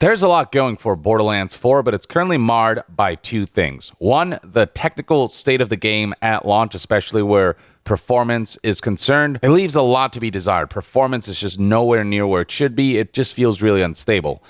There's a lot going for Borderlands 4, but it's currently marred by two things. One, the technical state of the game at launch, especially where performance is concerned. It leaves a lot to be desired. Performance is just nowhere near where it should be. It just feels really unstable.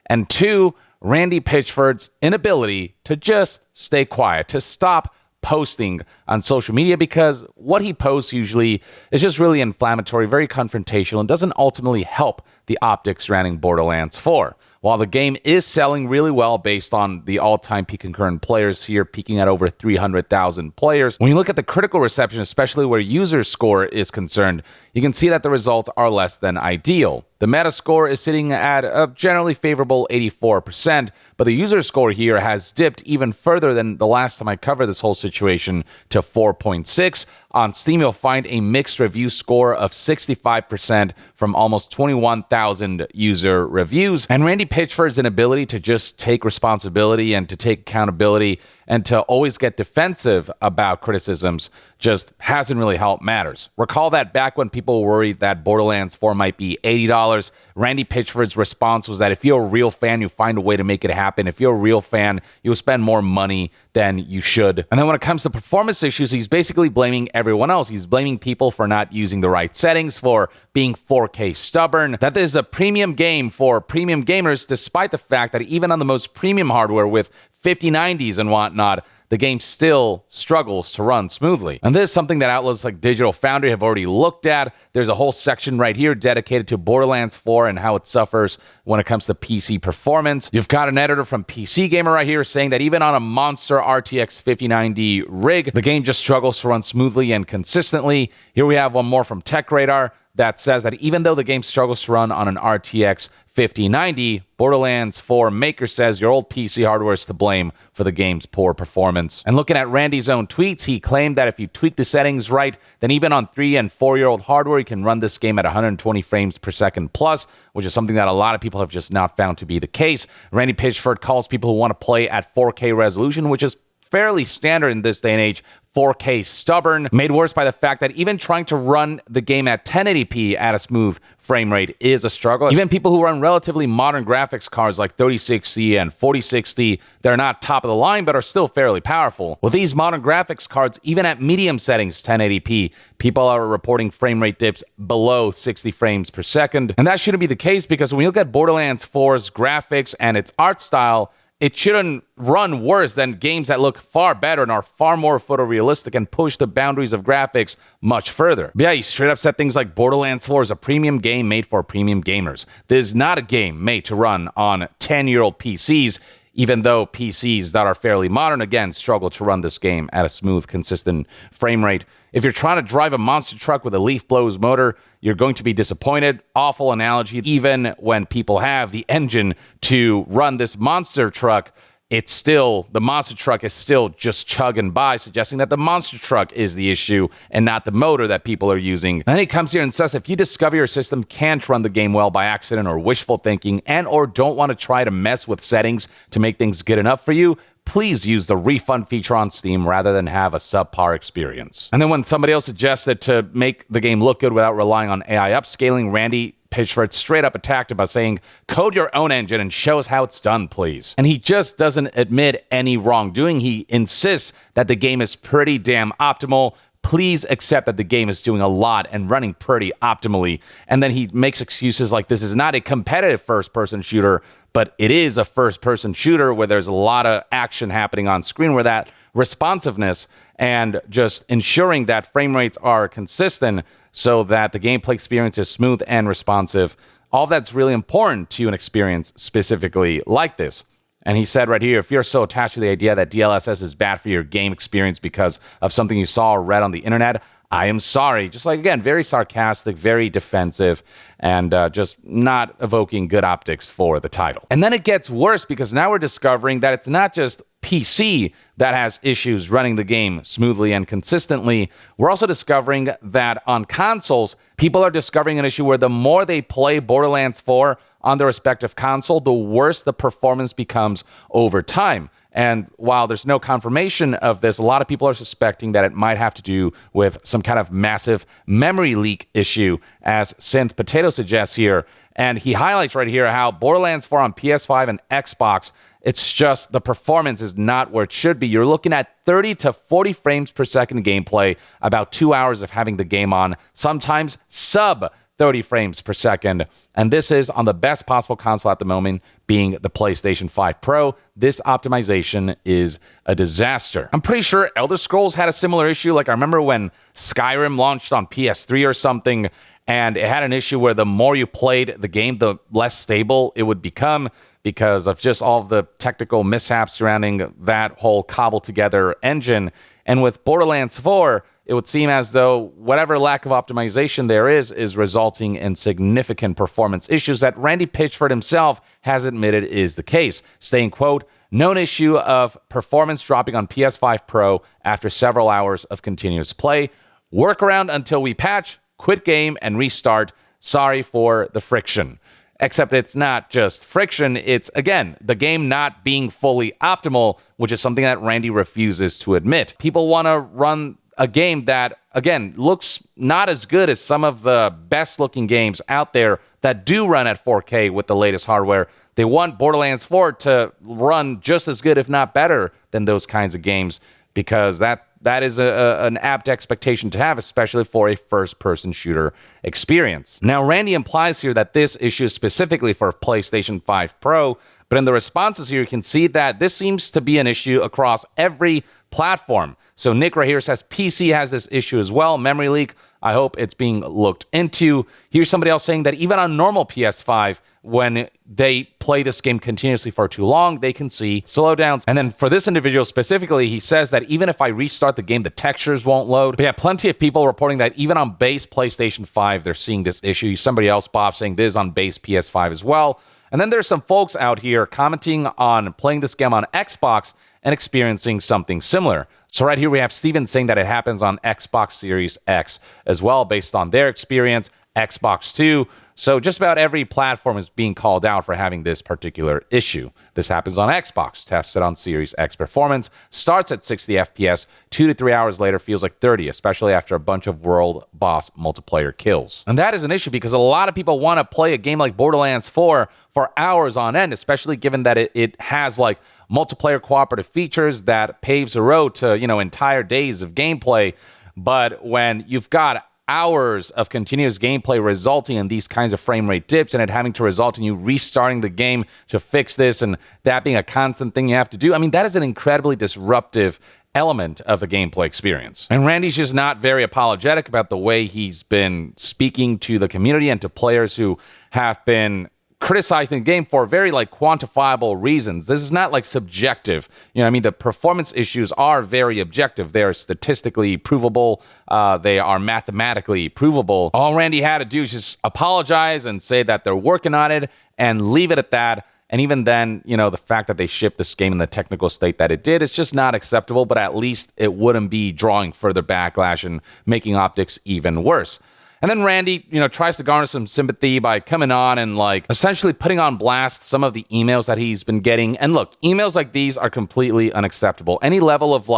And two, Randy Pitchford's inability to just stay quiet, to stop posting on social media, because what he posts usually is just really inflammatory, very confrontational, and doesn't ultimately help the optics surrounding Borderlands 4. While the game is selling really well based on the all-time peak concurrent players here, peaking at over 300,000 players, when you look at the critical reception, especially where user score is concerned, you can see that the results are less than ideal. The meta score is sitting at a generally favorable 84%, but the user score here has dipped even further than the last time I covered this whole situation to 4.6. On Steam, you'll find a mixed review score of 65% from almost 21,000 user reviews. And Randy Pitchford's inability to just take responsibility and to take accountability and to always get defensive about criticisms just hasn't really helped matters. Recall that back when people were worried that Borderlands 4 might be $80, Randy Pitchford's response was that if you're a real fan, you find a way to make it happen. If you're a real fan, you'll spend more money than you should. And then when it comes to performance issues, he's basically blaming everyone else. He's blaming people for not using the right settings, for being 4K stubborn, that this is a premium game for premium gamers, despite the fact that even on the most premium hardware with 5090s and whatnot, the game still struggles to run smoothly. And this is something that outlets like Digital Foundry have already looked at. There's a whole section right here dedicated to Borderlands 4 and how it suffers when it comes to PC performance. You've got an editor from PC Gamer right here saying that even on a monster RTX 5090 rig, the game just struggles to run smoothly and consistently. Here we have one more from Tech Radar that says that even though the game struggles to run on an RTX 5090, Borderlands 4 maker says your old PC hardware is to blame for the game's poor performance. And looking at Randy's own tweets, he claimed that if you tweak the settings right, then even on 3 and 4-year-old hardware, you can run this game at 120 frames per second plus, which is something that a lot of people have just not found to be the case. Randy Pitchford calls people who want to play at 4K resolution, which is fairly standard in this day and age, 4K stubborn, made worse by the fact that even trying to run the game at 1080p at a smooth frame rate is a struggle. Even people who run relatively modern graphics cards like 3060 and 4060, they're not top of the line, but are still fairly powerful. With these modern graphics cards, even at medium settings, 1080p, people are reporting frame rate dips below 60 frames per second. And that shouldn't be the case, because when you look at Borderlands 4's graphics and its art style, it shouldn't run worse than games that look far better and are far more photorealistic and push the boundaries of graphics much further. But yeah, he straight up said things like Borderlands 4 is a premium game made for premium gamers. This is not a game made to run on 10-year-old PCs, even though PCs that are fairly modern, again, struggle to run this game at a smooth, consistent frame rate. If you're trying to drive a monster truck with a leaf blows motor, you're going to be disappointed. Awful analogy. Even when people have the engine to run this monster truck, the monster truck is still just chugging by, suggesting that the monster truck is the issue and not the motor that people are using. And then he comes here and says, if you discover your system can't run the game well by accident or wishful thinking and or don't want to try to mess with settings to make things good enough for you, please use the refund feature on Steam rather than have a subpar experience. And then when somebody else suggested to make the game look good without relying on AI upscaling, Randy Pitchford straight up attacked him by saying, code your own engine and show us how it's done, please. And he just doesn't admit any wrongdoing. He insists that the game is pretty damn optimal. Please accept that the game is doing a lot and running pretty optimally. And then he makes excuses like this is not a competitive first-person shooter, but it is a first-person shooter where there's a lot of action happening on screen, where that responsiveness and just ensuring that frame rates are consistent so that the gameplay experience is smooth and responsive, all that's really important to an experience specifically like this. And he said right here, if you're so attached to the idea that DLSS is bad for your game experience because of something you saw or read on the internet, I am sorry. Just like, again, very sarcastic, very defensive, and just not evoking good optics for the title. And then it gets worse, because now we're discovering that it's not just PC that has issues running the game smoothly and consistently. We're also discovering that on consoles, people are discovering an issue where the more they play Borderlands 4 on their respective console, the worse the performance becomes over time. And while there's no confirmation of this, a lot of people are suspecting that it might have to do with some kind of massive memory leak issue, as Synth Potato suggests here. And he highlights right here how Borderlands 4 on PS5 and Xbox, it's just the performance is not where it should be. You're looking at 30 to 40 frames per second gameplay, about 2 hours of having the game on, sometimes sub 30 frames per second. And this is on the best possible console at the moment, being the PlayStation 5 Pro. This optimization is a disaster. I'm pretty sure Elder Scrolls had a similar issue. Like I remember when Skyrim launched on PS3 or something, and it had an issue where the more you played the game, the less stable it would become because of just all of the technical mishaps surrounding that whole cobbled together engine. And with Borderlands 4, it would seem as though whatever lack of optimization there is resulting in significant performance issues that Randy Pitchford himself has admitted is the case, saying, quote, known issue of performance dropping on PS5 Pro after several hours of continuous play. Workaround until we patch, quit game, and restart. Sorry for the friction. Except it's not just friction, it's, again, the game not being fully optimal, which is something that Randy refuses to admit. People want to run a game that, again, looks not as good as some of the best-looking games out there that do run at 4K with the latest hardware. They want Borderlands 4 to run just as good, if not better, than those kinds of games, because that is an apt expectation to have, especially for a first-person shooter experience. Now, Randy implies here that this issue is specifically for PlayStation 5 Pro, but in the responses here, you can see that this seems to be an issue across every platform. So Nick right here says PC has this issue as well, memory leak. I hope it's being looked into. Here's somebody else saying that even on normal PS5, when they play this game continuously for too long, they can see slowdowns. And then for this individual specifically, he says that even if I restart the game, the textures won't load. But yeah, plenty of people reporting that even on base PlayStation 5, they're seeing this issue. Somebody else, Bob, saying this is on base PS5 as well. And then there's some folks out here commenting on playing this game on Xbox and experiencing something similar. So right here we have Steven saying that it happens on Xbox Series X as well, based on their experience, Xbox 2. So just about every platform is being called out for having this particular issue. This happens on Xbox, tested on Series X performance, starts at 60 FPS, 2 to 3 hours later feels like 30, especially after a bunch of world boss multiplayer kills. And that is an issue because a lot of people want to play a game like Borderlands 4 for hours on end, especially given that it has like multiplayer cooperative features that paves the road to, entire days of gameplay. But when you've got hours of continuous gameplay resulting in these kinds of frame rate dips and it having to result in you restarting the game to fix this and that being a constant thing you have to do, I mean, that is an incredibly disruptive element of the gameplay experience. And Randy's just not very apologetic about the way he's been speaking to the community and to players who have been criticizing the game for very quantifiable reasons. This is not subjective. The performance issues are very objective. They are statistically provable. They are mathematically provable. All Randy had to do is just apologize and say that they're working on it and leave it at that. And even then, the fact that they shipped this game in the technical state that it did is just not acceptable, but at least it wouldn't be drawing further backlash and making optics even worse. And then Randy, tries to garner some sympathy by coming on and essentially putting on blast some of the emails that he's been getting. And look, emails like these are completely unacceptable. Any level of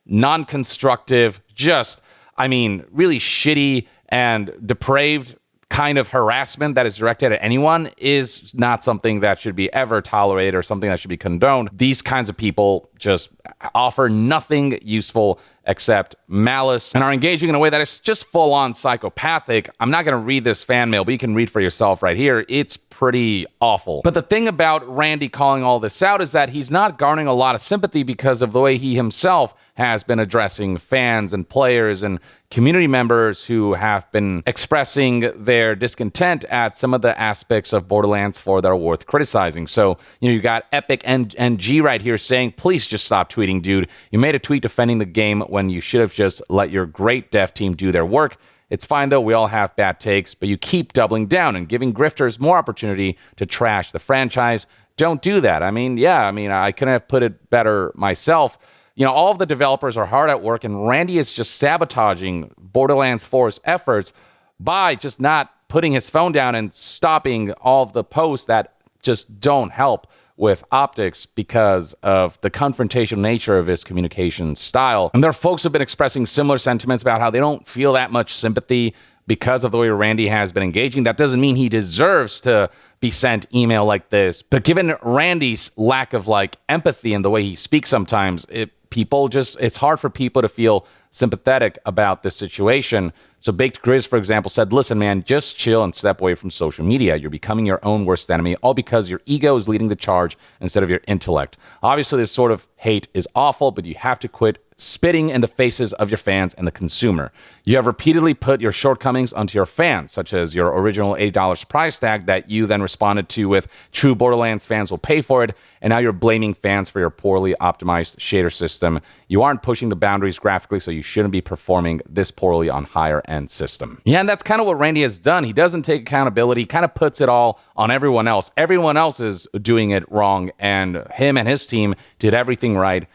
non-constructive, really shitty and depraved kind of harassment that is directed at anyone is not something that should be ever tolerated or something that should be condoned. These kinds of people just offer nothing useful except malice and are engaging in a way that is just full-on psychopathic. I'm not going to read this fan mail, but you can read for yourself right here. It's pretty awful. But the thing about Randy calling all this out is that he's not garnering a lot of sympathy because of the way he himself has been addressing fans and players and community members who have been expressing their discontent at some of the aspects of Borderlands 4 that are worth criticizing. So, you got Epic NG right here saying, please just stop tweeting, dude. You made a tweet defending the game when you should have just let your great dev team do their work. It's fine, though. We all have bad takes, but you keep doubling down and giving grifters more opportunity to trash the franchise. Don't do that. I couldn't have put it better myself. All of the developers are hard at work, and Randy is just sabotaging Borderlands 4's efforts by just not putting his phone down and stopping all of the posts that just don't help with optics because of the confrontational nature of his communication style. And there are folks who have been expressing similar sentiments about how they don't feel that much sympathy because of the way Randy has been engaging. That doesn't mean he deserves to be sent email like this. But given Randy's lack of empathy and the way he speaks sometimes, it's hard for people to feel sympathetic about this situation. So Baked Grizz, for example, said, listen, man, just chill and step away from social media. You're becoming your own worst enemy, all because your ego is leading the charge instead of your intellect. Obviously, this sort of hate is awful, but you have to quit spitting in the faces of your fans and the consumer. You have repeatedly put your shortcomings onto your fans, such as your original $80 price tag that you then responded to with true Borderlands fans will pay for it, and now you're blaming fans for your poorly optimized shader system. You aren't pushing the boundaries graphically, so you shouldn't be performing this poorly on higher-end system. Yeah, and that's kind of what Randy has done. He doesn't take accountability, kind of puts it all on everyone else. Everyone else is doing it wrong, and him and his team did everything right.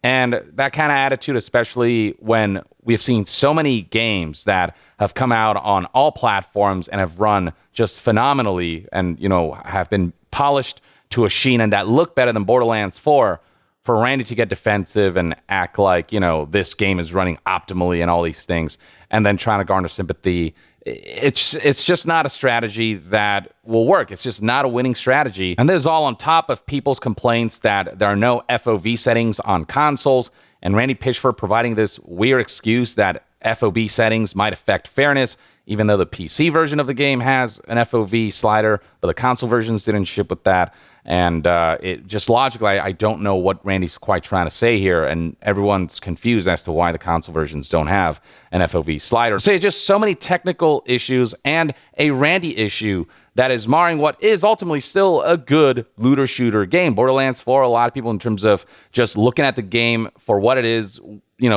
And that kind of attitude, especially when we've seen so many games that have come out on all platforms and have run just phenomenally and, have been polished to a sheen and that look better than Borderlands 4, for Randy to get defensive and act like, this game is running optimally and all these things, and then trying to garner sympathy, it's just not a strategy that will work. It's just not a winning strategy. And this is all on top of people's complaints that there are no FOV settings on consoles, and Randy Pitchford providing this weird excuse that FOV settings might affect fairness, even though the PC version of the game has an FOV slider, but the console versions didn't ship with that. And it just logically, I don't know what Randy's quite trying to say here, and everyone's confused as to why the console versions don't have an FOV slider. So just so many technical issues and a Randy issue that is marring what is ultimately still a good looter shooter game. Borderlands 4, a lot of people in terms of just looking at the game for what it is,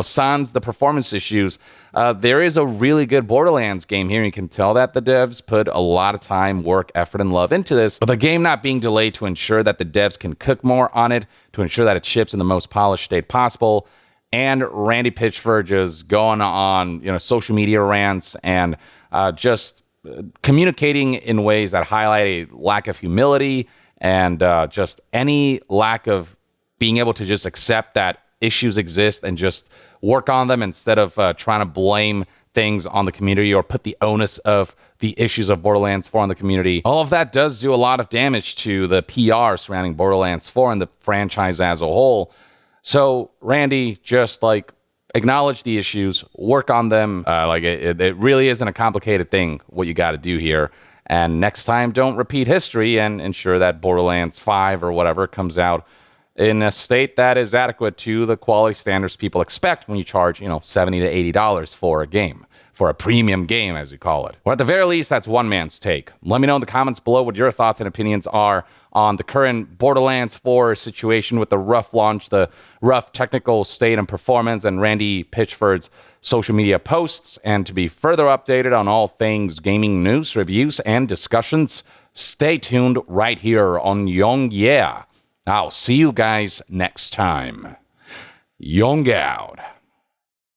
sans the performance issues, there is a really good Borderlands game here. You can tell that the devs put a lot of time, work, effort, and love into this. But the game not being delayed to ensure that the devs can cook more on it, to ensure that it ships in the most polished state possible, and Randy Pitchford just going on, social media rants and just communicating in ways that highlight a lack of humility and just any lack of being able to just accept that issues exist and just work on them instead of trying to blame things on the community or put the onus of the issues of Borderlands 4 on the community. All of that does do a lot of damage to the PR surrounding Borderlands 4 and the franchise as a whole. So Randy, just acknowledge the issues, work on them. It really isn't a complicated thing what you got to do here. And next time, don't repeat history and ensure that Borderlands 5 or whatever comes out in a state that is adequate to the quality standards people expect when you charge, $70 to $80 for a game, for a premium game, as you call it. Or at the very least, that's one man's take. Let me know in the comments below what your thoughts and opinions are on the current Borderlands 4 situation with the rough launch, the rough technical state and performance, and Randy Pitchford's social media posts. And to be further updated on all things gaming news, reviews, and discussions, stay tuned right here on Young Yeah. I'll see you guys next time. Young out.